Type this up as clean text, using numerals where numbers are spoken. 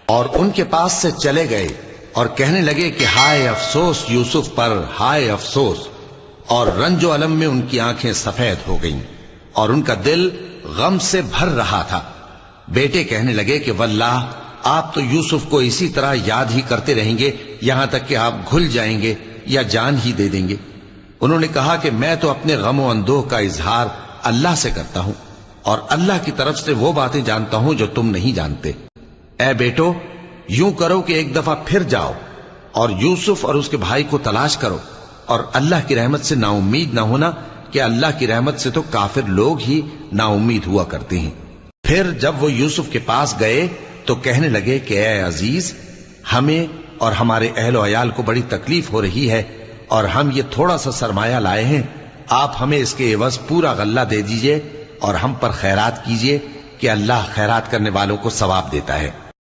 और उनके पास से चले गए और कहने लगे कि हाय अफसोस यूसुफ पर, हाय अफसोस। और रंजो अलम में उनकी आंखें सफेद हो गईं और उनका दिल गम से भर रहा था। बेटे कहने लगे कि वल्लाह, आप तो यूसुफ को इसी तरह याद ही करते रहेंगे यहां तक कि आप घुल जाएंगे या जान ही दे देंगे। उन्होंने कहा कि मैं तो अपने गमो अंदोह का इजहार अल्लाह से करता हूं और अल्लाह की तरफ से वो बातें जानता हूं जो तुम नहीं जानते। ए बेटो, यूं करो कि एक दफा फिर जाओ और यूसुफ और उसके भाई को तलाश करो और अल्लाह की रहमत से नाउम्मीद ना होना कि अल्लाह की रहमत से तो काफिर लोग ही नाउम्मीद हुआ करते हैं। फिर जब वो यूसुफ के पास गए तो कहने लगे कि ए अजीज, हमें और हमारे अहल अयाल को बड़ी तकलीफ हो रही है और हम ये थोड़ा सा सरमाया लाए हैं। आप हमें इसके एवज पूरा गल्ला दे दीजिए और हम पर खैरात कीजिए कि अल्लाह खैरात करने वालों को सवाब देता है।